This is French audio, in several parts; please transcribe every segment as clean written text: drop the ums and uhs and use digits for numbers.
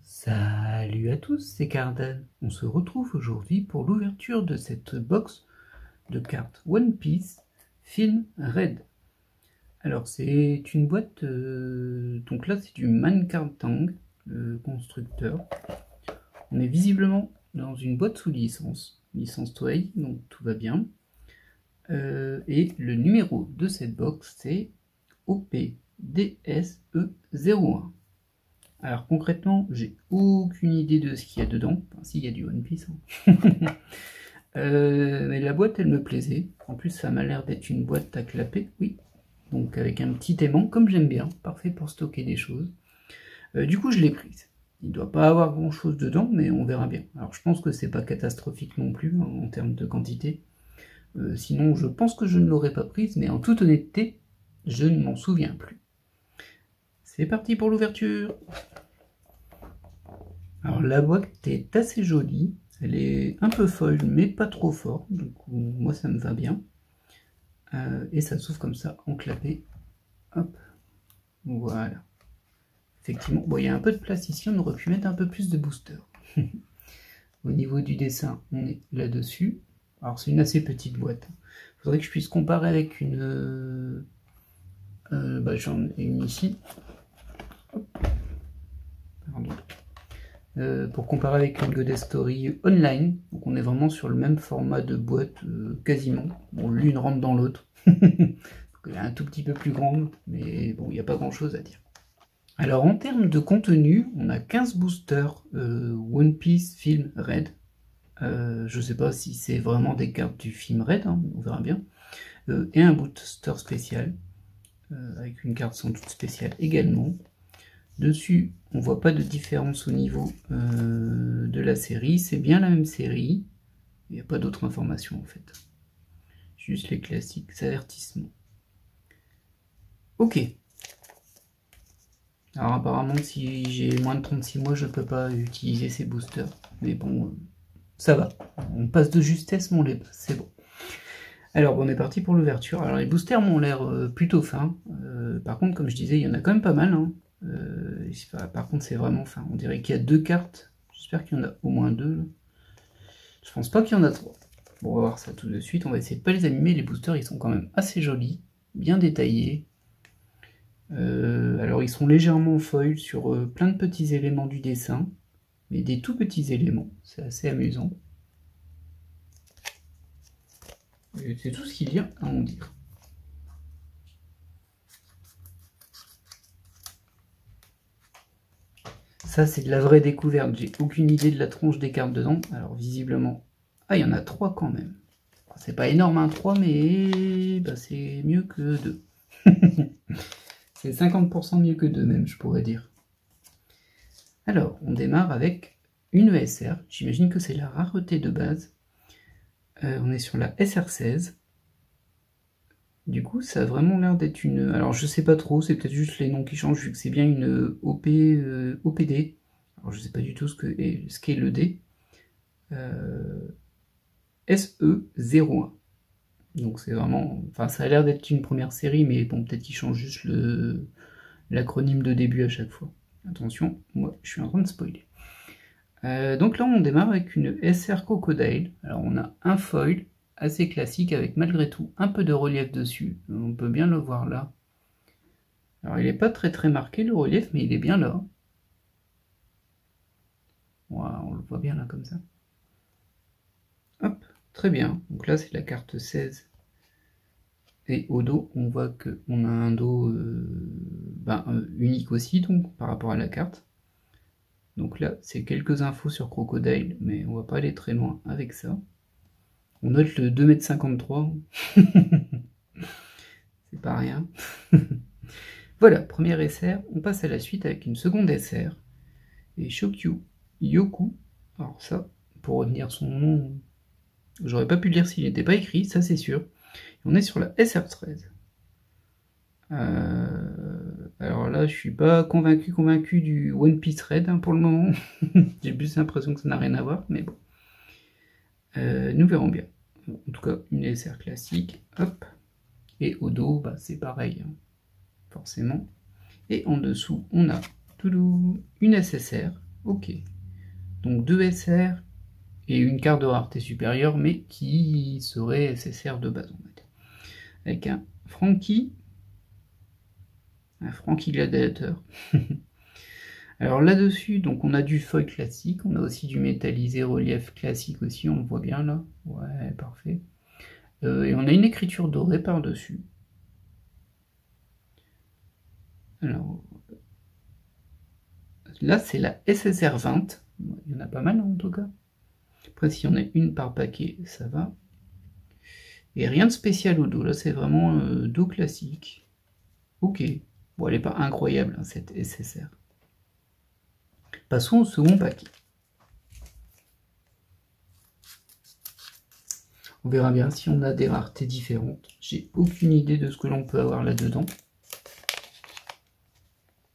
Salut à tous, c'est Cardan. On se retrouve aujourd'hui pour l'ouverture de cette box de cartes One Piece Film Red. Alors c'est une boîte, donc là c'est du Mankartang, le constructeur. On est visiblement dans une boîte sous licence Toei, donc tout va bien. Et le numéro de cette box c'est OPDSE01. Alors concrètement, j'ai aucune idée de ce qu'il y a dedans. Enfin, s'il y a du One Piece. Hein. Mais la boîte, elle me plaisait. En plus, ça m'a l'air d'être une boîte à clapper, oui. Donc avec un petit aimant, comme j'aime bien. Parfait pour stocker des choses. Du coup, je l'ai prise. Il ne doit pas avoir grand chose dedans, mais on verra bien. Alors je pense que c'est pas catastrophique non plus, hein, en termes de quantité. Sinon, je pense que je ne l'aurais pas prise, mais en toute honnêteté, je ne m'en souviens plus. C'est parti pour l'ouverture. Alors la boîte est assez jolie, elle est un peu folle mais pas trop forte, donc moi ça me va bien. Et ça s'ouvre comme ça, enclappé. Hop, voilà. Effectivement, bon, il y a un peu de place ici, on aurait pu mettre un peu plus de booster. Au niveau du dessin, on est là-dessus. Alors c'est une assez petite boîte. Il faudrait que je puisse comparer avec une... j'en ai une ici. Hop. Pardon. Pour comparer avec une Goddess Story online, donc on est vraiment sur le même format de boîte quasiment. Bon, l'une rentre dans l'autre. Elle est un tout petit peu plus grande, mais bon, il n'y a pas grand chose à dire. Alors en termes de contenu, on a 15 boosters One Piece Film Red. Je ne sais pas si c'est vraiment des cartes du film Red, hein, on verra bien. Et un booster spécial, avec une carte sans doute spéciale également. Dessus, on ne voit pas de différence au niveau de la série. C'est bien la même série. Il n'y a pas d'autres informations en fait. Juste les classiques avertissements. Ok. Alors apparemment, si j'ai moins de 36 mois, je ne peux pas utiliser ces boosters. Mais bon, ça va. On passe de justesse, mais on les passe. C'est bon. Alors, on est parti pour l'ouverture. Alors, les boosters m'ont l'air plutôt fins. Par contre, comme je disais, il y en a quand même pas mal. Hein. Par contre, c'est vraiment fin. On dirait qu'il y a 2 cartes. J'espère qu'il y en a au moins 2. Là. Je pense pas qu'il y en a 3. Bon, on va voir ça tout de suite. On va essayer de pas les animer. Les boosters, ils sont quand même assez jolis, bien détaillés. Alors, ils sont légèrement en foil sur plein de petits éléments du dessin, mais des tout petits éléments. C'est assez amusant. C'est tout ce qu'il y a à en dire. Ça, c'est de la vraie découverte. J'ai aucune idée de la tronche des cartes dedans. Alors, visiblement... Ah, il y en a 3 quand même. C'est pas énorme, hein, 3, mais bah, c'est mieux que 2. C'est 50% mieux que 2, même, je pourrais dire. Alors, on démarre avec une ESR. J'imagine que c'est la rareté de base. On est sur la SR16. Du coup, ça a vraiment l'air d'être une... Alors, je sais pas trop, c'est peut-être juste les noms qui changent, vu que c'est bien une OPD. Alors, je sais pas du tout ce qu'est le D. SE01. Donc, c'est vraiment... Enfin, ça a l'air d'être une première série, mais bon, peut-être qu'ils changent juste l'acronyme de début à chaque fois. Attention, moi, je suis en train de spoiler. Donc là, on démarre avec une SR Crocodile. Alors, on a un foil assez classique avec malgré tout un peu de relief dessus. On peut bien le voir là. Alors il n'est pas très marqué le relief, mais il est bien là. Voilà, on le voit bien là comme ça. Hop, très bien. Donc là c'est la carte 16. Et au dos, on voit qu'on a un dos unique aussi, donc par rapport à la carte. Donc là, c'est quelques infos sur Crocodile, mais on va pas aller très loin avec ça. On note le 2,53 m. C'est pas rien. Voilà, première SR. On passe à la suite avec une seconde SR. Et Shokyu Yoku. Alors ça, pour retenir son nom, j'aurais pas pu le lire s'il n'était pas écrit, ça c'est sûr. Et on est sur la SR13. Alors là, je suis pas convaincu du One Piece Red hein, pour le moment. J'ai plus l'impression que ça n'a rien à voir, mais bon. Nous verrons bien. En tout cas, une SR classique. Hop. Et au dos, bah, c'est pareil, hein, forcément. Et en dessous, on a une SSR. Ok. Donc 2 SR et une carte de rareté supérieure, mais qui serait SSR de base, on va dire. Avec un Frankie Gladiator. Alors là-dessus, donc on a du foil classique, on a aussi du métallisé relief classique aussi, on le voit bien là. Ouais, parfait. Et on a une écriture dorée par-dessus. Alors, là c'est la SSR 20. Il y en a pas mal en tout cas. Après, s'il y en a une par paquet, ça va. Et rien de spécial au dos, là c'est vraiment dos classique. Ok. Bon, elle n'est pas incroyable, hein, cette SSR. Passons au second paquet. On verra bien si on a des raretés différentes. J'ai aucune idée de ce que l'on peut avoir là-dedans.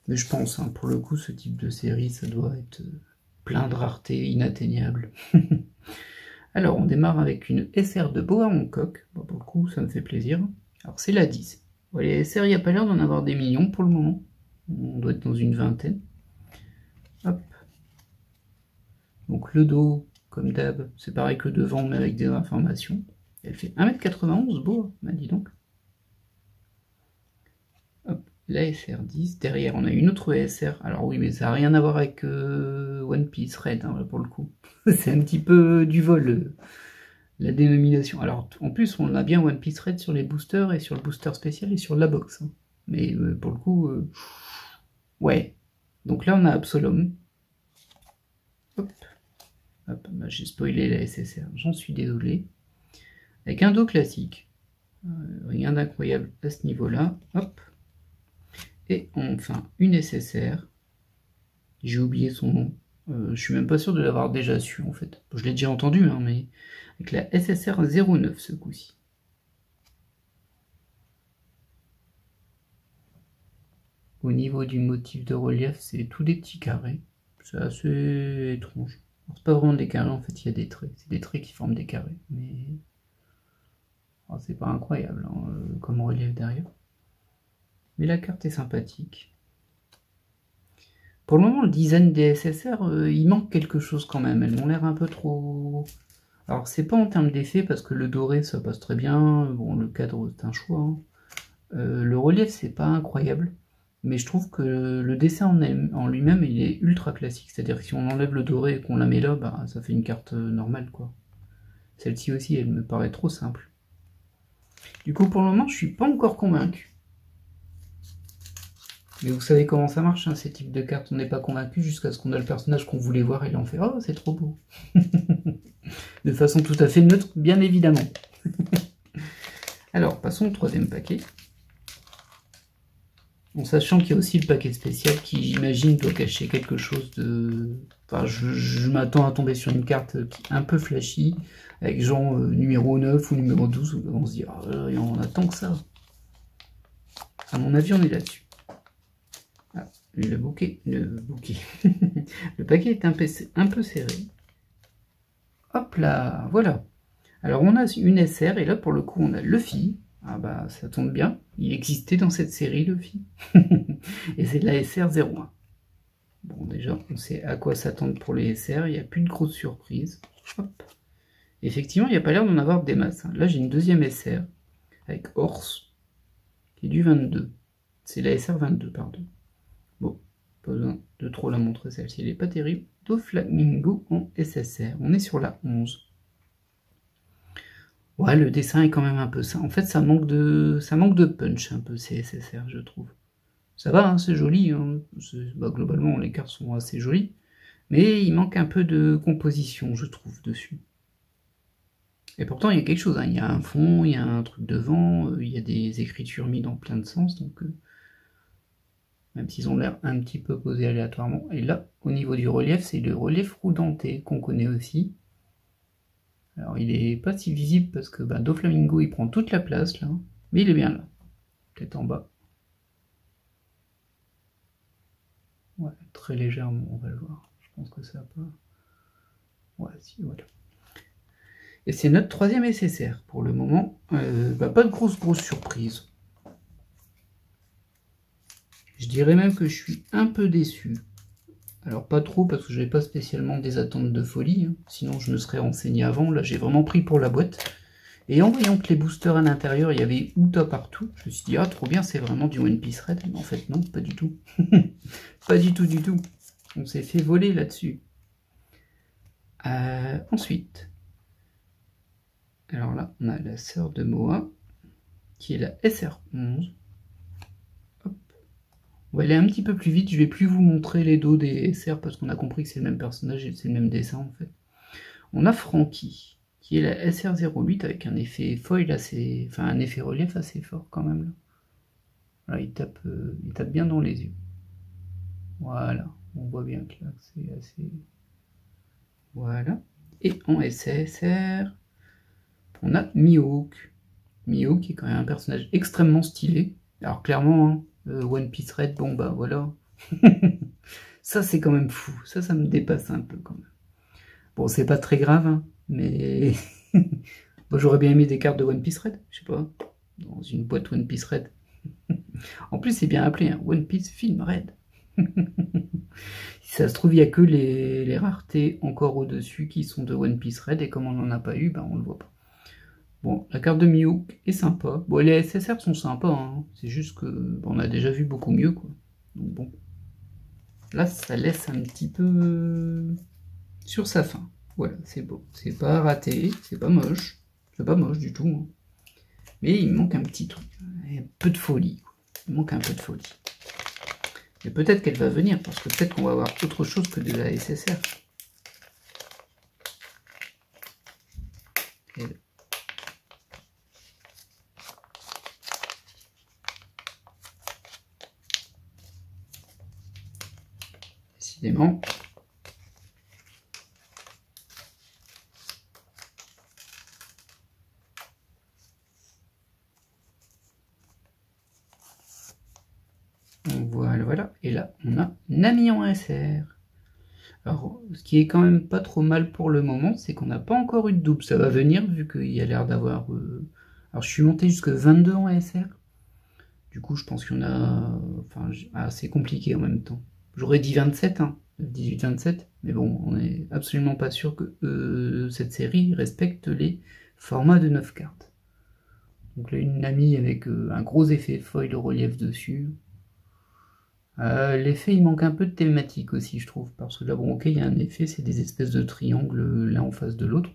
Mais je pense, hein, pour le coup, ce type de série, ça doit être plein de raretés inatteignables. Alors, on démarre avec une SR de Boa Hancock. Bon, pour le coup, ça me fait plaisir. Alors, c'est la 10. Bon, les SR, il n'y a pas l'air d'en avoir des millions pour le moment. On doit être dans une vingtaine. Hop. Donc, le dos, comme d'hab, c'est pareil que devant, mais avec des informations. Elle fait 1m91, Boa, bah, dis donc. Hop, la SR10. Derrière, on a une autre SR. Alors oui, mais ça n'a rien à voir avec One Piece Red, hein, pour le coup. C'est un petit peu du vol, la dénomination. Alors, en plus, on a bien One Piece Red sur les boosters et sur le booster spécial et sur la box. Hein. Mais pour le coup, ouais. Donc là, on a Absolom. Hop. Hop, bah, j'ai spoilé la SSR, j'en suis désolé. Avec un dos classique. Rien d'incroyable à ce niveau-là. Hop. Et enfin, une SSR. J'ai oublié son nom. Je suis même pas sûr de l'avoir déjà su, en fait. Je l'ai déjà entendu, hein, mais avec la SSR 09 ce coup-ci. Au niveau du motif de relief, c'est tous des petits carrés. C'est assez étrange. C'est pas vraiment des carrés, en fait, il y a des traits. C'est des traits qui forment des carrés. Mais oh, c'est pas incroyable hein, comme relief derrière. Mais la carte est sympathique. Pour le moment, le design des SSR, il manque quelque chose quand même. Elles m'ont l'air un peu trop... Alors, c'est pas en termes d'effet, parce que le doré, ça passe très bien. Bon, le cadre, c'est un choix. Hein. Le relief, c'est pas incroyable. Mais je trouve que le dessin en lui-même, il est ultra classique. C'est-à-dire que si on enlève le doré et qu'on la met là, bah, ça fait une carte normale, quoi. Celle-ci aussi, elle me paraît trop simple. Du coup, pour le moment, je suis pas encore convaincu. Mais vous savez comment ça marche, hein, ces types de cartes. On n'est pas convaincu jusqu'à ce qu'on a le personnage qu'on voulait voir et là on fait « Oh, c'est trop beau !» De façon tout à fait neutre, bien évidemment. Alors, passons au troisième paquet. En sachant qu'il y a aussi le paquet spécial qui, j'imagine, doit cacher quelque chose de... Enfin, je m'attends à tomber sur une carte qui est un peu flashy, avec genre numéro 9 ou numéro 12, où on se dit « Oh, on attend que ça !» À mon avis, on est là-dessus. Ah, le paquet est un peu serré. Hop là, voilà. Alors on a une SR, et là pour le coup on a Luffy. Ah bah ça tombe bien, il existait dans cette série Luffy. Et c'est de la SR 01. Bon déjà, on sait à quoi s'attendre pour les SR, il n'y a plus de grosses surprises. Hop. Effectivement, il n'y a pas l'air d'en avoir des masses. Hein. Là j'ai une deuxième SR, avec Horse, qui est du 22. C'est la SR 22, pardon. Bon, pas besoin de trop la montrer celle-ci, elle n'est pas terrible. Doflamingo en SSR, on est sur la 11. Ouais, le dessin est quand même un peu ça. En fait, ça manque de punch un peu ces SSR, je trouve. Ça va, hein, c'est joli. Hein. Bah, globalement, les cartes sont assez jolies. Mais il manque un peu de composition, je trouve, dessus. Et pourtant, il y a quelque chose. Hein. Il y a un fond, il y a un truc devant, il y a des écritures mises dans plein de sens. Donc, même s'ils ont l'air un petit peu posés aléatoirement. Et là, au niveau du relief, c'est le relief roudenté qu'on connaît aussi. Alors il est pas si visible parce que Doflamingo il prend toute la place là, mais il est bien là, peut-être en bas. Ouais, très légèrement, on va le voir. Je pense que ça peut... Ouais, si, voilà. Et c'est notre troisième SSR pour le moment. Pas de grosse surprise. Je dirais même que je suis un peu déçu. Alors pas trop parce que je n'avais pas spécialement des attentes de folie, hein. Sinon je me serais renseigné avant. Là j'ai vraiment pris pour la boîte. Et en voyant que les boosters à l'intérieur, il y avait Uta partout, je me suis dit, ah trop bien, c'est vraiment du One Piece Red. Mais en fait non, pas du tout. Pas du tout, du tout. On s'est fait voler là-dessus. Ensuite, alors là, on a la sœur de Moa, qui est la SR11. Hop. On va aller un petit peu plus vite, je vais plus vous montrer les dos des SR parce qu'on a compris que c'est le même personnage et c'est le même dessin en fait. On a Franky, qui est la SR08 avec un effet foil assez, enfin un effet relief assez fort quand même. Là, il tape bien dans les yeux. Voilà, on voit bien que là c'est assez. Voilà. Et en SSR, on a Mihawk. Mihawk qui est quand même un personnage extrêmement stylé. Alors clairement, hein, One Piece Red, bon bah voilà. Ça c'est quand même fou. Ça me dépasse un peu quand même. Bon, c'est pas très grave, hein, mais bon, j'aurais bien aimé des cartes de One Piece Red, je sais pas, dans une boîte One Piece Red. En plus, c'est bien appelé, hein, One Piece Film Red. Si ça se trouve, il n'y a que les raretés encore au-dessus qui sont de One Piece Red, et comme on n'en a pas eu, ben on le voit pas. Bon, la carte de Mihawk est sympa. Bon, les SSR sont sympas, hein. C'est juste que bon, on a déjà vu beaucoup mieux, quoi. Donc bon. Là, ça laisse un petit peu sur sa fin. Voilà, c'est beau. C'est pas raté, c'est pas moche. C'est pas moche du tout, hein. Mais il me manque un petit truc. Un peu de folie, quoi. Il manque un peu de folie. Et peut-être qu'elle va venir, parce que peut-être qu'on va avoir autre chose que de la SSR. Décidément. Voilà. Et là, on a Nami en SR. Alors, ce qui est quand même pas trop mal pour le moment, c'est qu'on n'a pas encore eu de double. Ça va venir, vu qu'il y a l'air d'avoir... Alors, je suis monté jusqu'à 22 en SR. Du coup, je pense qu'il y en a... Enfin, c'est compliqué en même temps. J'aurais dit 27, hein, 18-27. Mais bon, on n'est absolument pas sûr que cette série respecte les formats de 9 cartes. Donc là, une Nami avec un gros effet foil relief dessus. L'effet, il manque un peu de thématique aussi, je trouve. Parce que là, bon, ok, il y a un effet, c'est des espèces de triangles l'un en face de l'autre.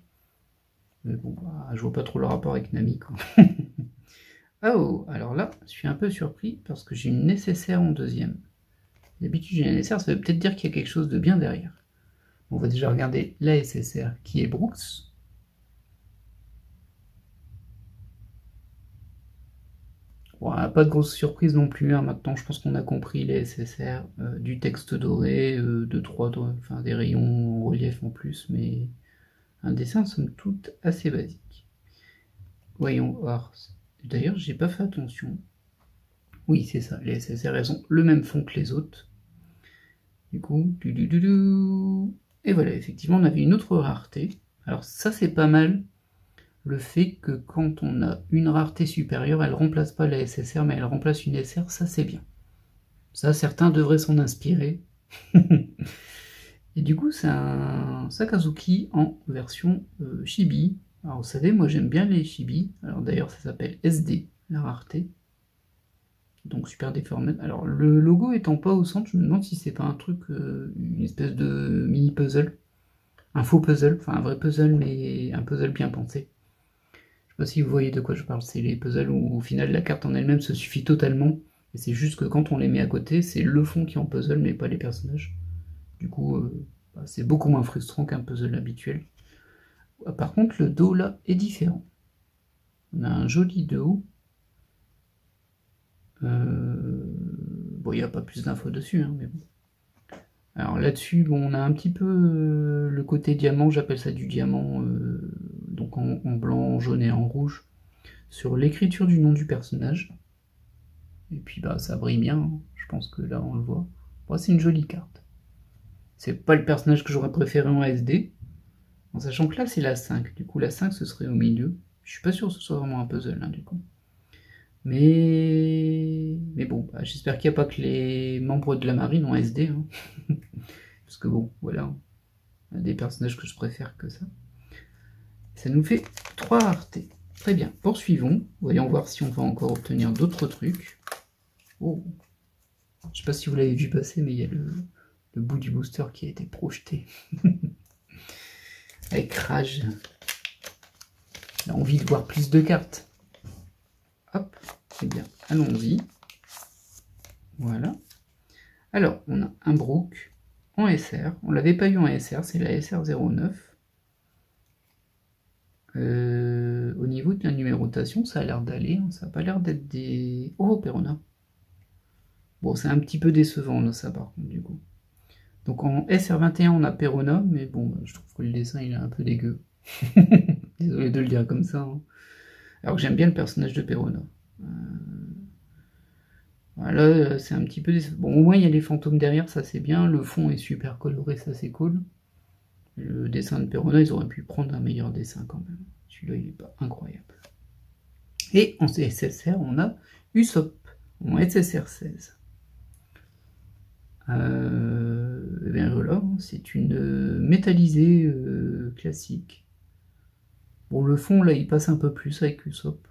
Mais bon, bah, je vois pas trop le rapport avec Nami, quoi. Oh, alors là, je suis un peu surpris parce que j'ai une nécessaire en deuxième. D'habitude, j'ai une nécessaire, ça veut peut-être dire qu'il y a quelque chose de bien derrière. On va déjà regarder la SSR qui est Brooks. Bon, pas de grosse surprise non plus, hein. Maintenant je pense qu'on a compris les SSR, du texte doré, enfin, des rayons en relief en plus, mais un dessin somme toute assez basique. Voyons voir. D'ailleurs, j'ai pas fait attention. Oui, c'est ça, les SSR elles ont le même fond que les autres. Du coup, et voilà, effectivement, on avait une autre rareté. Alors ça, c'est pas mal. Le fait que quand on a une rareté supérieure, elle remplace pas la SSR, mais elle remplace une SR, ça c'est bien. Ça, certains devraient s'en inspirer. Et du coup, c'est un Sakazuki en version Chibi. Alors vous savez, moi j'aime bien les Chibi. Alors d'ailleurs, ça s'appelle SD, la rareté. Donc super déformé. Alors le logo étant pas au centre, je me demande si c'est pas un truc, une espèce de mini puzzle. Un faux puzzle, enfin un vrai puzzle, mais un puzzle bien pensé. Je sais pas si vous voyez de quoi je parle, c'est les puzzles où au final la carte en elle-même se suffit totalement, et c'est juste que quand on les met à côté, c'est le fond qui est en puzzle, mais pas les personnages. Du coup, c'est beaucoup moins frustrant qu'un puzzle habituel. Par contre, le dos là est différent. On a un joli dos. Bon, il n'y a pas plus d'infos dessus, hein, mais bon. Alors là-dessus, bon, on a un petit peu le côté diamant, j'appelle ça du diamant, donc en blanc, en jaune et en rouge, sur l'écriture du nom du personnage. Et puis bah ça brille bien, hein. Je pense que là on le voit. Bon, c'est une jolie carte. C'est pas le personnage que j'aurais préféré en SD, en sachant que là c'est la 5, du coup la 5 ce serait au milieu. Je suis pas sûr que ce soit vraiment un puzzle, hein, du coup. Mais bon, bah, j'espère qu'il n'y a pas que les membres de la marine en SD. Hein. Parce que bon, voilà. Il y a des personnages que je préfère que ça. Ça nous fait 3 raretés. Très bien, poursuivons. Voyons voir si on va encore obtenir d'autres trucs. Oh. Je sais pas si vous l'avez vu passer, mais il y a le bout du booster qui a été projeté. Avec Rage. On a envie de voir plus de cartes. Hop, très bien, allons-y. Voilà. Alors, on a un Brook en SR. On l'avait pas eu en SR, c'est la SR09. Au niveau de la numérotation, ça a l'air d'aller. Hein. Ça n'a pas l'air d'être des... Oh, Perona. Bon, c'est un petit peu décevant, là, ça, par contre, du coup. Donc, en SR21, on a Perona, mais bon, je trouve que le dessin, il est un peu dégueu. Désolé de le dire comme ça. Hein. Alors que j'aime bien le personnage de Perona. Voilà, c'est un petit peu décevant. Bon, au moins, il y a les fantômes derrière, ça, c'est bien. Le fond est super coloré, ça, c'est cool. Le dessin de Perona, ils auraient pu prendre un meilleur dessin, quand même. Celui-là, il n'est pas incroyable. Et en SSR, on a Usopp, en SSR 16. Et bien voilà, c'est une métallisée classique. Bon, le fond, là, il passe un peu plus avec Usopp.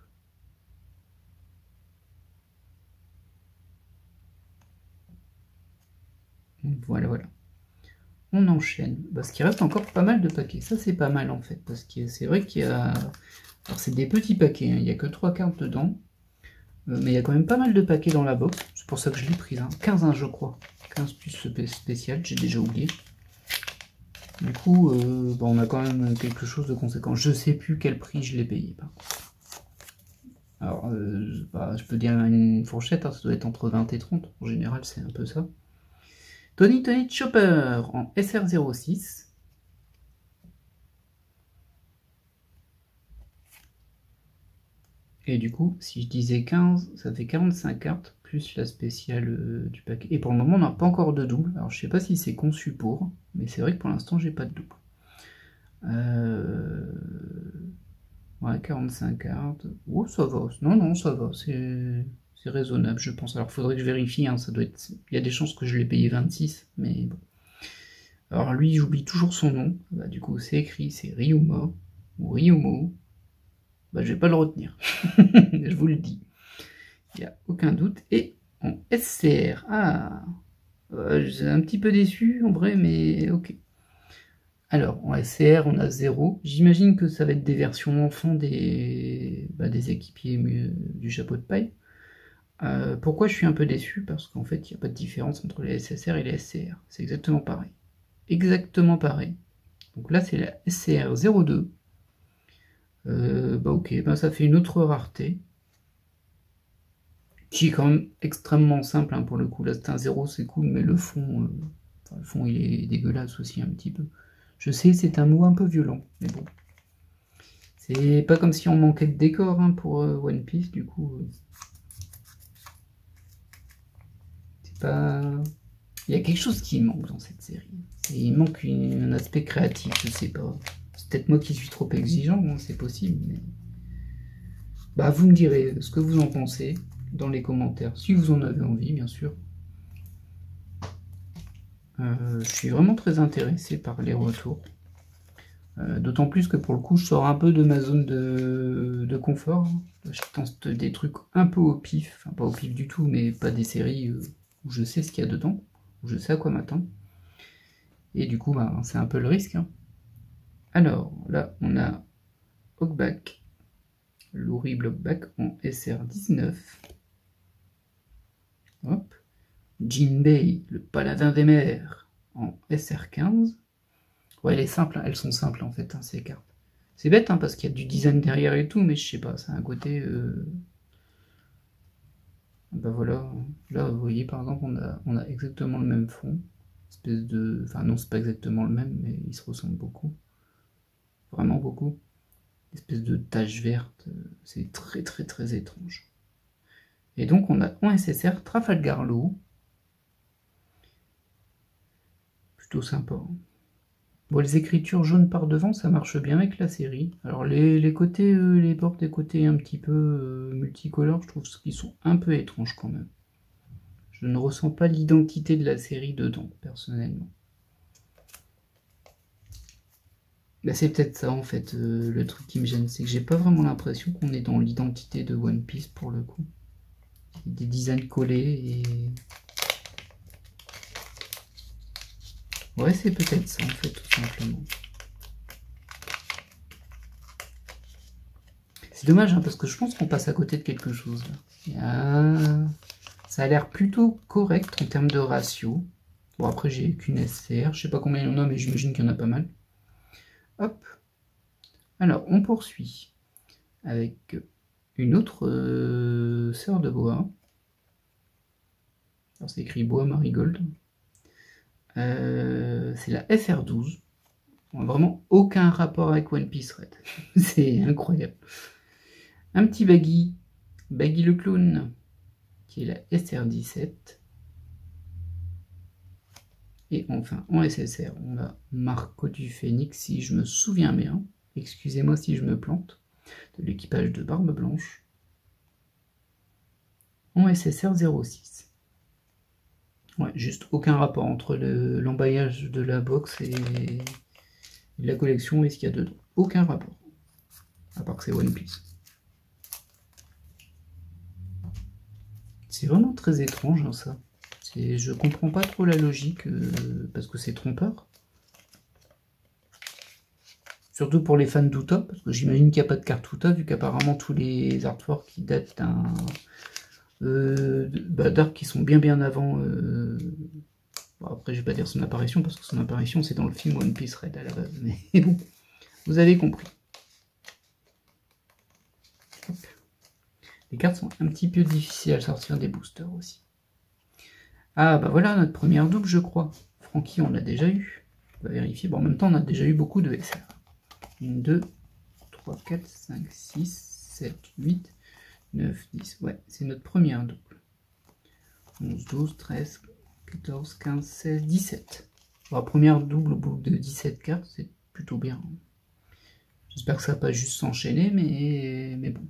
Voilà, voilà. On enchaîne, parce qu'il reste encore pas mal de paquets. Ça, c'est pas mal, en fait, parce que c'est vrai qu'il y a... Alors, c'est des petits paquets, hein. Il n'y a que 3 cartes dedans. Mais il y a quand même pas mal de paquets dans la box. C'est pour ça que je l'ai prise. Hein. 15, hein, je crois. 15 plus spécial, j'ai déjà oublié. Du coup, bon, on a quand même quelque chose de conséquent. Je sais plus quel prix je l'ai payé. Alors, je peux dire une fourchette, hein, ça doit être entre 20 et 30. En général, c'est un peu ça. Tony Chopper en SR06. Et du coup, si je disais 15, ça fait 45 cartes, plus la spéciale du paquet. Et pour le moment, on n'a pas encore de double. Alors, je sais pas si c'est conçu pour, mais c'est vrai que pour l'instant, j'ai pas de double. Ouais, 45 cartes. Oh, ça va. Non, non, ça va. C'est raisonnable, je pense. Alors, il faudrait que je vérifie. Hein, ça doit être... Il y a des chances que je l'ai payé 26, mais bon. Alors, lui, j'oublie toujours son nom. Bah, du coup, c'est écrit, c'est Ryuma ou Ryumo. Bah, je vais pas le retenir. Je vous le dis. Il n'y a aucun doute. Et en SCR. Ah, j'ai un petit peu déçu en vrai, mais ok. Alors, en SCR, on a 0. J'imagine que ça va être des versions enfants des équipiers du chapeau de paille. Pourquoi je suis un peu déçu? Parce qu'en fait, il n'y a pas de différence entre les SSR et les SCR. C'est exactement pareil. Exactement pareil. Donc là, c'est la SCR 02. Ok, ça fait une autre rareté. Qui est quand même extrêmement simple hein, pour le coup. Là, c'est un 0, c'est cool, mais le fond, il est dégueulasse aussi un petit peu. Je sais, c'est un mot un peu violent, mais bon. C'est pas comme si on manquait de décor hein, pour One Piece, du coup. C'est pas... Il y a quelque chose qui manque dans cette série. Il manque un aspect créatif, je sais pas. C'est peut-être moi qui suis trop exigeant, hein, c'est possible, mais... Bah, vous me direz ce que vous en pensez dans les commentaires, si vous en avez envie, bien sûr. Je suis vraiment très intéressé par les retours. D'autant plus que pour le coup, je sors un peu de ma zone de confort. Je tente des trucs un peu au pif, enfin pas au pif du tout, mais pas des séries où je sais ce qu'il y a dedans, où je sais à quoi m'attendre. Et du coup, c'est un peu le risque. Hein. Alors, là, on a Hawkback, l'horrible Hawkback en SR19. Hop. Jinbei, le paladin des mers, en SR15. Ouais, elles sont simples en fait, hein, ces cartes. C'est bête, hein, parce qu'il y a du design derrière et tout, mais je sais pas, ça a un côté... Bah voilà, là vous voyez par exemple, on a exactement le même fond. Espèce de... Enfin non, c'est pas exactement le même, mais il se ressemble beaucoup. Vraiment beaucoup. Espèce de tache verte, c'est très très très étrange. Et donc on a en SSR Trafalgar Law. Plutôt sympa. Hein. Bon, les écritures jaunes par devant, ça marche bien avec la série. Alors les côtés, les bords des côtés un petit peu multicolores, je trouve qu'ils sont un peu étranges quand même. Je ne ressens pas l'identité de la série dedans, personnellement. Bah, c'est peut-être ça en fait, le truc qui me gêne, c'est que j'ai pas vraiment l'impression qu'on est dans l'identité de One Piece pour le coup. Des designs collés et... Ouais, c'est peut-être ça en fait, tout simplement. C'est dommage, hein, parce que je pense qu'on passe à côté de quelque chose. Là. Ça a l'air plutôt correct en termes de ratio. Bon, après, j'ai qu'une SCR. Je sais pas combien il y en a, mais j'imagine qu'il y en a pas mal. Hop. Alors, on poursuit avec une autre sœur de bois. Alors, c'est écrit bois marigold. C'est la FR12. Vraiment aucun rapport avec One Piece Red. C'est incroyable. Un petit Baggy le clown, qui est la SR17. Et enfin, en SSR, on a Marco du Phénix, si je me souviens bien. Excusez-moi si je me plante. De l'équipage de Barbe Blanche. En SSR 06. Ouais, juste aucun rapport entre l'emballage de la box et la collection et ce qu'il y a dedans. Aucun rapport. À part que c'est One Piece. C'est vraiment très étrange, hein, ça. Je comprends pas trop la logique, parce que c'est trompeur. Surtout pour les fans d'Uta, parce que j'imagine qu'il n'y a pas de carte Uta, vu qu'apparemment tous les artworks qui datent d'un... d'arcs qui sont bien avant... Bon, après, je vais pas dire son apparition, parce que son apparition, c'est dans le film One Piece Red à la base. Mais bon, vous avez compris. Hop. Les cartes sont un petit peu difficiles à sortir des boosters aussi. Ah, bah voilà, notre première double, je crois. Francky, on l'a déjà eu. On va vérifier. Bon, en même temps, on a déjà eu beaucoup de SR. 1, 2, 3, 4, 5, 6, 7, 8, 9, 10. Ouais, c'est notre première double. 11, 12, 13, 14, 15, 16, 17. Bon, la première double au bout de 17 cartes, c'est plutôt bien. J'espère que ça va pas juste s'enchaîner, mais bon.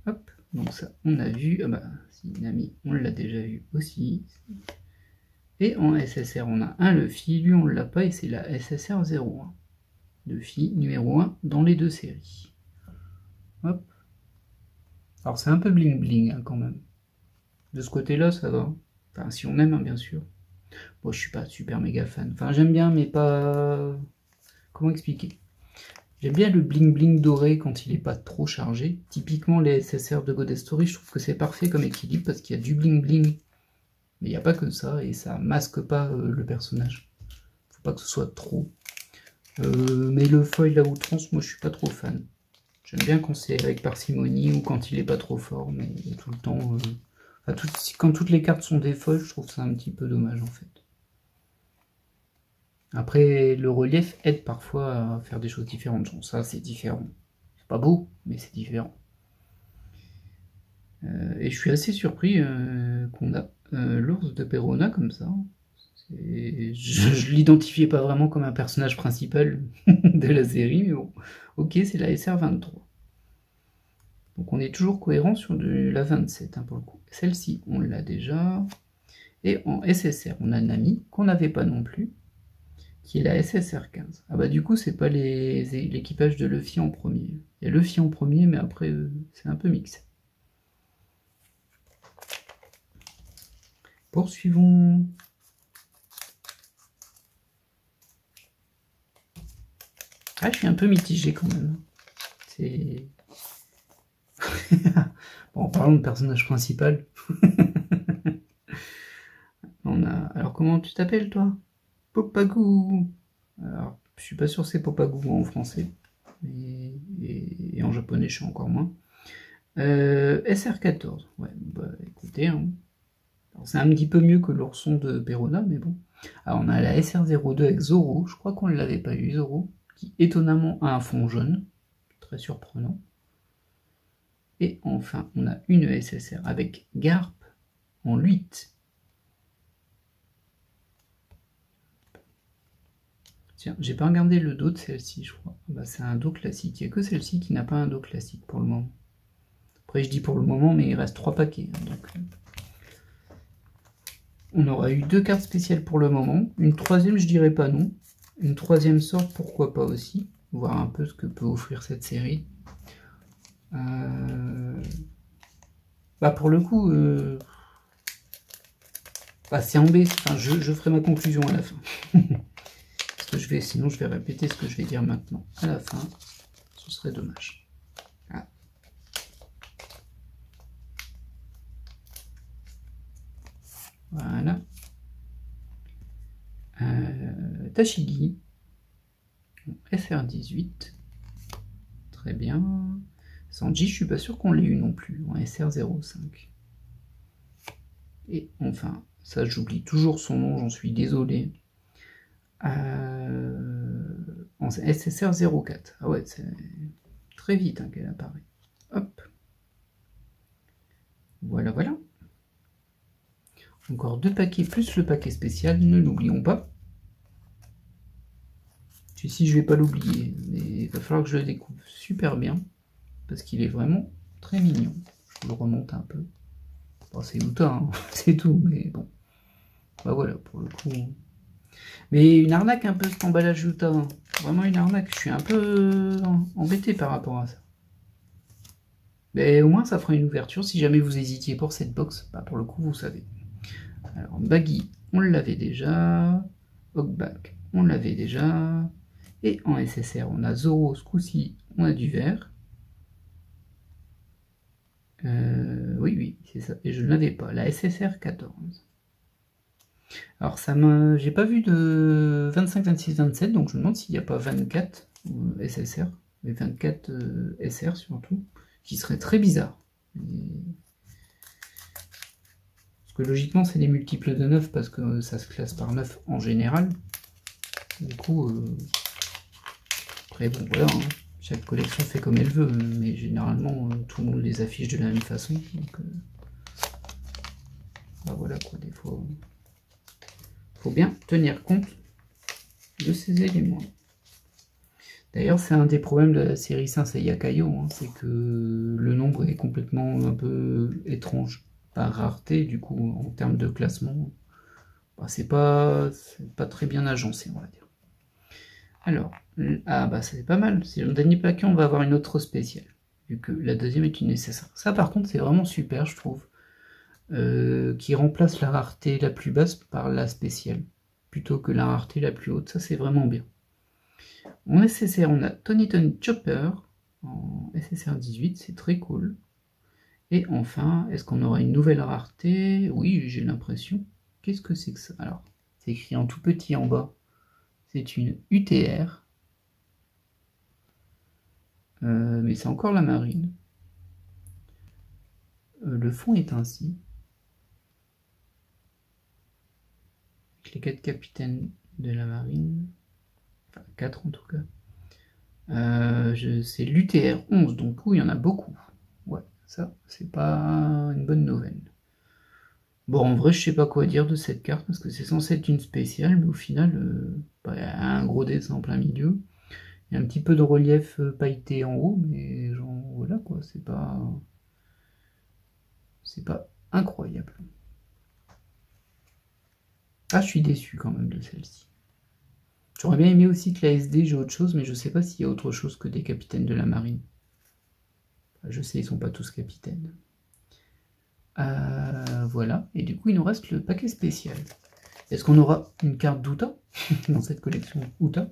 Hop, donc ça, on a vu. Ah bah, si Nami, on l'a déjà vu aussi. Et en SSR, on a un Luffy, lui on l'a pas, et c'est la SSR 01. Luffy numéro 1 dans les deux séries. Hop. Alors c'est un peu bling bling hein, quand même. De ce côté-là, ça va. Enfin, si on aime, hein, bien sûr. Bon, je suis pas super méga fan. Enfin, j'aime bien, mais pas... Comment expliquer? J'aime bien le bling bling doré quand il est pas trop chargé. Typiquement, les SSR de God Story, je trouve que c'est parfait comme équilibre parce qu'il y a du bling bling. Mais il n'y a pas que ça, et ça masque pas le personnage. Faut pas que ce soit trop. Mais le foil à outrance, moi je suis pas trop fan. J'aime bien quand c'est avec parcimonie ou quand il est pas trop fort, mais tout le temps... Enfin, quand toutes les cartes sont des foils, je trouve ça un petit peu dommage en fait. Après, le relief aide parfois à faire des choses différentes. Genre, ça, c'est différent. C'est pas beau, mais c'est différent. Et je suis assez surpris qu'on a l'ours de Perona comme ça. Je l'identifiais pas vraiment comme un personnage principal de la série, mais bon. Ok, c'est la SR23. Donc on est toujours cohérent sur la 27 hein, pour le coup. Celle-ci, on l'a déjà. Et en SSR, on a Nami, qu'on n'avait pas non plus, qui est la SSR 15. Ah bah du coup, c'est pas l'équipage de Luffy en premier. Il y a Luffy en premier, mais après, c'est un peu mixé. Poursuivons. Ah, je suis un peu mitigé quand même. C'est... Bon, en parlant de personnage principal. On a... Alors, comment tu t'appelles, toi? Popagou. Alors, je suis pas sûr que c'est Popagou en français. Et en japonais, je suis encore moins. SR14. Ouais, bah écoutez, hein. C'est un petit peu mieux que l'ourson de Perona, mais bon. Alors, on a la SR02 avec Zoro. Je crois qu'on ne l'avait pas eu, Zoro. Qui étonnamment a un fond jaune. Très surprenant. Et enfin, on a une SSR avec Garp en 8. Tiens, j'ai pas regardé le dos de celle-ci, je crois. Bah, c'est un dos classique. Il n'y a que celle-ci qui n'a pas un dos classique pour le moment. Après, je dis pour le moment, mais il reste 3 paquets. Donc, on aura eu 2 cartes spéciales pour le moment. Une troisième, je dirais pas non. Une troisième sorte, pourquoi pas aussi. Voir un peu ce que peut offrir cette série. Bah pour le coup, bah c'est en B. Enfin, je ferai ma conclusion à la fin. Parce que sinon je vais répéter ce que je vais dire maintenant à la fin. Ce serait dommage. Ah. Voilà. Tashigi. SR18. Très bien. Sanji, je suis pas sûr qu'on l'ait eu non plus. En SR05. Et enfin, ça j'oublie toujours son nom, j'en suis désolé. En SSR04. Ah ouais, c'est très vite qu'elle apparaît. Hop. Voilà, voilà. Encore 2 paquets plus le paquet spécial, ne l'oublions pas. Celui-ci, je vais pas l'oublier, mais il va falloir que je le découpe super bien, parce qu'il est vraiment très mignon. Je le remonte un peu. Bon, c'est Uta, hein, c'est tout, mais bon. Bah voilà, pour le coup. Mais une arnaque un peu cet emballage Uta. Hein. Vraiment une arnaque. Je suis un peu embêté par rapport à ça. Mais au moins, ça fera une ouverture. Si jamais vous hésitiez pour cette box, bah pour le coup, vous savez. Alors, Baggy, on l'avait déjà. Hogback, on l'avait déjà. Et en SSR, on a Zoro. Ce coup-ci, on a du vert. Oui, c'est ça. Et je ne l'avais pas. La SSR 14. Alors, j'ai pas vu de 25, 26, 27. Donc, je me demande s'il n'y a pas 24 SSR. Mais 24 SR surtout. Qui serait très bizarre. Parce que logiquement, c'est des multiples de 9 parce que ça se classe par 9 en général. Du coup, après, bon, voilà, hein, chaque collection fait comme elle veut, mais généralement, tout le monde les affiche de la même façon. Donc, bah voilà quoi, des fois, faut bien tenir compte de ces éléments. D'ailleurs, c'est un des problèmes de la série Saint Seiya Kaio, hein, c'est que le nombre est complètement un peu étrange par rareté, du coup, en termes de classement, bah, c'est pas très bien agencé, on va dire. Alors, ah bah c'est pas mal, si le dernier paquet, on va avoir une autre spéciale, vu que la deuxième est une nécessaire. Ça, par contre, c'est vraiment super, je trouve, qui remplace la rareté la plus basse par la spéciale, plutôt que la rareté la plus haute. Ça, c'est vraiment bien. En SSR, on a Tony Chopper en SSR 18, c'est très cool. Et enfin, est-ce qu'on aura une nouvelle rareté? Oui, j'ai l'impression. Qu'est-ce que c'est que ça? Alors, c'est écrit en tout petit en bas. C'est une UTR. Mais c'est encore la marine. Le fond est ainsi. Avec les 4 capitaines de la marine. Enfin, 4 en tout cas. C'est l'UTR 11, donc oui, il y en a beaucoup. Ouais, ça, c'est pas une bonne nouvelle. Bon, en vrai, je sais pas quoi dire de cette carte, parce que c'est censé être une spéciale, mais au final, bah, y a un gros dessin en plein milieu. Il y a un petit peu de relief pailleté en haut, mais genre, voilà quoi, c'est pas incroyable. Ah, je suis déçu quand même de celle-ci. J'aurais bien aimé aussi que la SD joue autre chose, mais je sais pas s'il y a autre chose que des capitaines de la marine. Enfin, je sais, ils sont pas tous capitaines. Voilà, et du coup, il nous reste le paquet spécial. Est-ce qu'on aura une carte d'Uta dans cette collection Uta?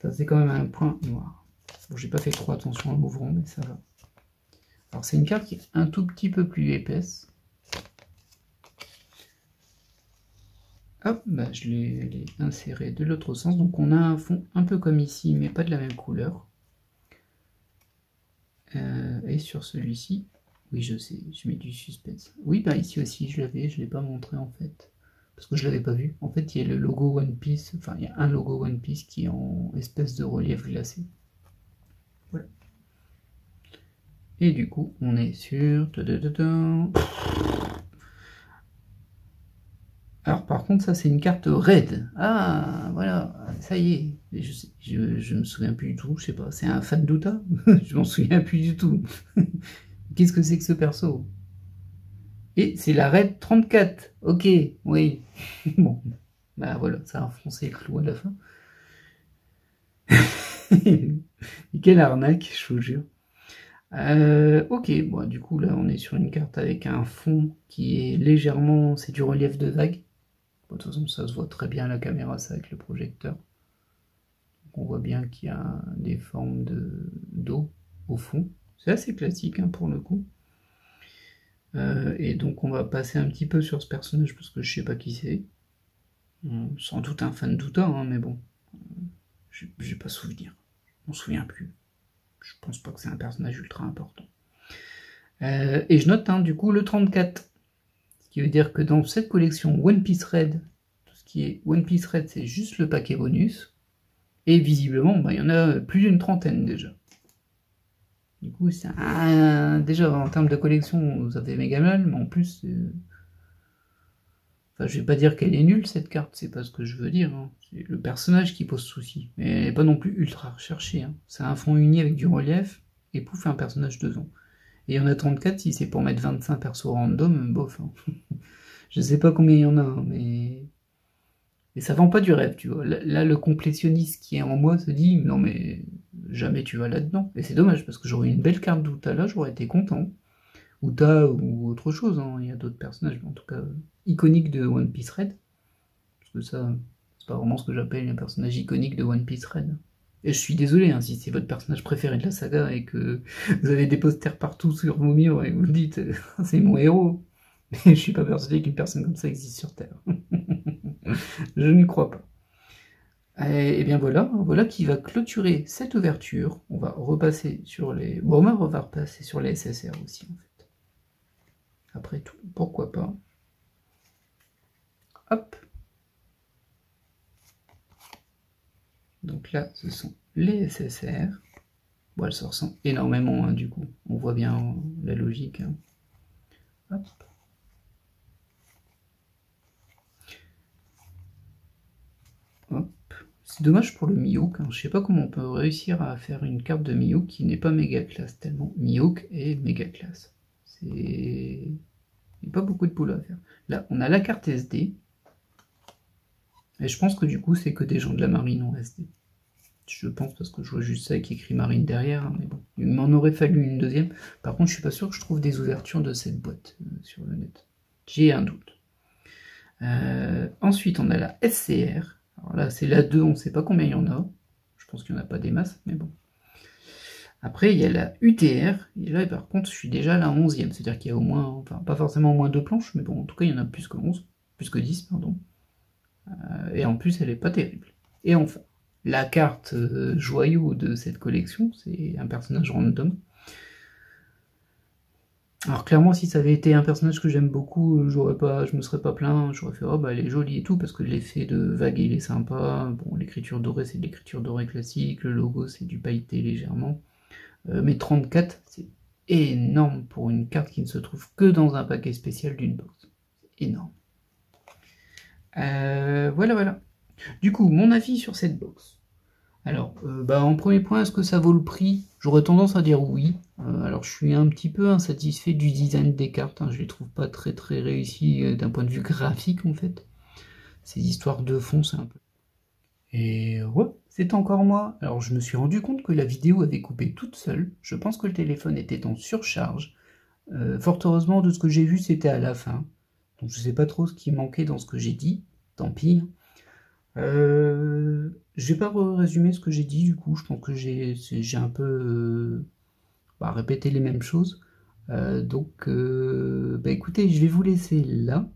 Ça, c'est quand même un point noir. Bon, j'ai pas fait trop attention en l'ouvrant, mais ça va. Alors, c'est une carte qui est un tout petit peu plus épaisse. Hop, bah, je l'ai inséré de l'autre sens. Donc, on a un fond un peu comme ici, mais pas de la même couleur. Et sur celui-ci, oui, je sais, je mets du suspense. Oui, bah ici aussi, je l'ai pas montré en fait. Parce que je l'avais pas vu. En fait, il y a le logo One Piece, enfin, il y a un logo One Piece qui est en espèce de relief glacé. Voilà. Et du coup, on est sur... contre, ça, c'est une carte raid. Ah, voilà, ça y est. Je me souviens plus du tout, je sais pas. C'est un fan d'Uta? Je m'en souviens plus du tout. Qu'est-ce que c'est que ce perso? Et c'est la raid 34. Ok, oui. Bon, bah voilà, ça a enfoncé le clou à la fin. Quelle arnaque, je vous jure. Ok, bon, du coup, là, on est sur une carte avec un fond qui est légèrement... C'est du relief de vague. Bon, de toute façon, ça se voit très bien à la caméra, ça, avec le projecteur. Donc, on voit bien qu'il y a des formes d'eau au fond. C'est assez classique, hein, pour le coup. Et donc, on va passer un petit peu sur ce personnage, parce que je sais pas qui c'est. Sans doute un fan d'Uta, hein, mais bon. J'ai pas souvenir. Je m'en souviens plus. Je pense pas que c'est un personnage ultra important. Et je note, hein, du coup, le 34. Ce qui veut dire que dans cette collection One Piece Red, tout ce qui est One Piece Red, c'est juste le paquet bonus. Et visiblement, bah, il y en a plus d'une trentaine déjà. Du coup, c'est déjà en termes de collection, ça fait méga mal, mais en plus, enfin, je vais pas dire qu'elle est nulle cette carte, c'est pas ce que je veux dire. Hein. C'est le personnage qui pose souci, mais elle n'est pas non plus ultra recherchée. Hein. C'est un fond uni avec du relief, et pouf, un personnage 2 ans. Et il y en a 34, si c'est pour mettre 25 persos random, bof. Hein. Je sais pas combien il y en a, hein, mais ça vend pas du rêve, tu vois. Là, le complétionniste qui est en moi se dit, non mais jamais tu vas là-dedans. Et c'est dommage, parce que j'aurais une belle carte d'Uta là, j'aurais été content. Uta ou autre chose, hein. Il y a d'autres personnages, mais en tout cas iconiques de One Piece Red. Parce que ça, c'est pas vraiment ce que j'appelle un personnage iconique de One Piece Red. Et je suis désolé, hein, si c'est votre personnage préféré de la saga et que vous avez des posters partout sur vos murs et vous le dites, c'est mon héros. Mais je suis pas persuadé qu'une personne comme ça existe sur Terre. Je ne crois pas. Et bien voilà, voilà qui va clôturer cette ouverture. On va repasser sur les... Bon, on va repasser sur les SSR aussi, en fait. Après tout, pourquoi pas. Hop. Donc là, ce sont les SSR. Bon, elles se ressemblent énormément, hein, du coup. On voit bien la logique. Hein. Hop. Hop. C'est dommage pour le Mihawk. Hein. Je sais pas comment on peut réussir à faire une carte de Mihawk qui n'est pas méga classe, tellement Mihawk est méga classe. C'est... Il n'y a pas beaucoup de boulot à faire. Là, on a la carte SD. Et je pense que du coup, c'est que des gens de la marine en SD. Je pense, parce que je vois juste ça qui écrit marine derrière, hein, mais bon, il m'en aurait fallu une deuxième. Par contre, je suis pas sûr que je trouve des ouvertures de cette boîte sur le net. J'ai un doute. Ensuite, on a la SCR. Alors là, c'est la 2, on ne sait pas combien il y en a. Je pense qu'il n'y en a pas des masses, mais bon. Après, il y a la UTR. Et là, par contre, je suis déjà à la 11e. C'est-à-dire qu'il y a au moins, enfin, pas forcément au moins 2 planches, mais bon, en tout cas, il y en a plus que 11. Plus que 10, pardon. Et en plus, elle est pas terrible. Et enfin, la carte joyau de cette collection, c'est un personnage random. Alors clairement, si ça avait été un personnage que j'aime beaucoup, je me serais pas plaint, j'aurais fait oh bah elle est jolie et tout, parce que l'effet de vague il est sympa, bon l'écriture dorée c'est de l'écriture dorée classique, le logo c'est du pailleté légèrement, mais 34 c'est énorme pour une carte qui ne se trouve que dans un paquet spécial d'une box, c'est énorme. Voilà. Du coup, mon avis sur cette box. Alors, en premier point, est-ce que ça vaut le prix? J'aurais tendance à dire oui. Alors, je suis un petit peu insatisfait du design des cartes. Hein. Je les trouve pas très réussies d'un point de vue graphique, en fait. Ces histoires de fond, c'est un peu... Et ouais, c'est encore moi. Alors, je me suis rendu compte que la vidéo avait coupé toute seule. Je pense que le téléphone était en surcharge. Fort heureusement, de ce que j'ai vu, c'était à la fin. Donc, je sais pas trop ce qui manquait dans ce que j'ai dit. Tant pis. Je vais pas résumer ce que j'ai dit, du coup, je pense que j'ai un peu répété les mêmes choses. Donc, écoutez, je vais vous laisser là.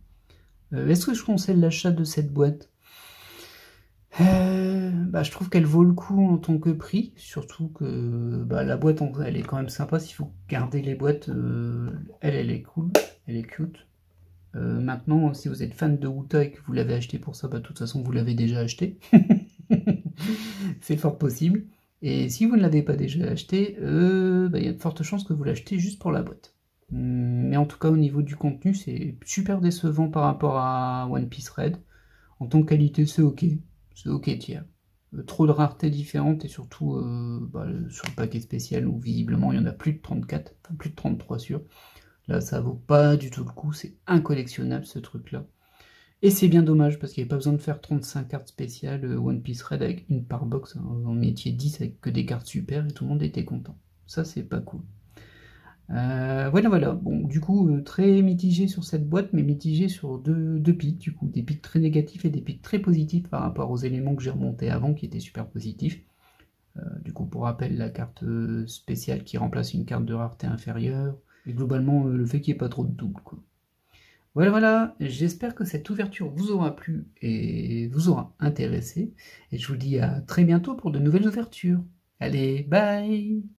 Est-ce que je conseille l'achat de cette boîte? Je trouve qu'elle vaut le coup en tant que prix, surtout que la boîte, elle est quand même sympa. S'il faut garder les boîtes, elle est cool, elle est cute. Maintenant, si vous êtes fan de Uta et que vous l'avez acheté pour ça, de toute façon, vous l'avez déjà acheté. C'est fort possible. Et si vous ne l'avez pas déjà acheté, il y a de fortes chances que vous l'achetez juste pour la boîte. Mais en tout cas, au niveau du contenu, c'est super décevant par rapport à One Piece Red. En tant que qualité, c'est ok. C'est ok tiers. Trop de raretés différentes et surtout sur le paquet spécial où visiblement il y en a plus de 34, enfin plus de 33 sûr. Là, ça vaut pas du tout le coup, c'est incollectionnable ce truc-là. Et c'est bien dommage parce qu'il n'y avait pas besoin de faire 35 cartes spéciales One Piece Red avec une par box. Hein. En métier 10 avec que des cartes super et tout le monde était content. Ça, c'est pas cool. Voilà. Bon, du coup, très mitigé sur cette boîte, mais mitigé sur deux pics, du coup, des pics très négatifs et des pics très positifs par rapport aux éléments que j'ai remontés avant qui étaient super positifs. Du coup, pour rappel, la carte spéciale qui remplace une carte de rareté inférieure, et globalement, le fait qu'il n'y ait pas trop de double, quoi. Voilà, j'espère que cette ouverture vous aura plu et vous aura intéressé. Et je vous dis à très bientôt pour de nouvelles ouvertures. Allez, bye!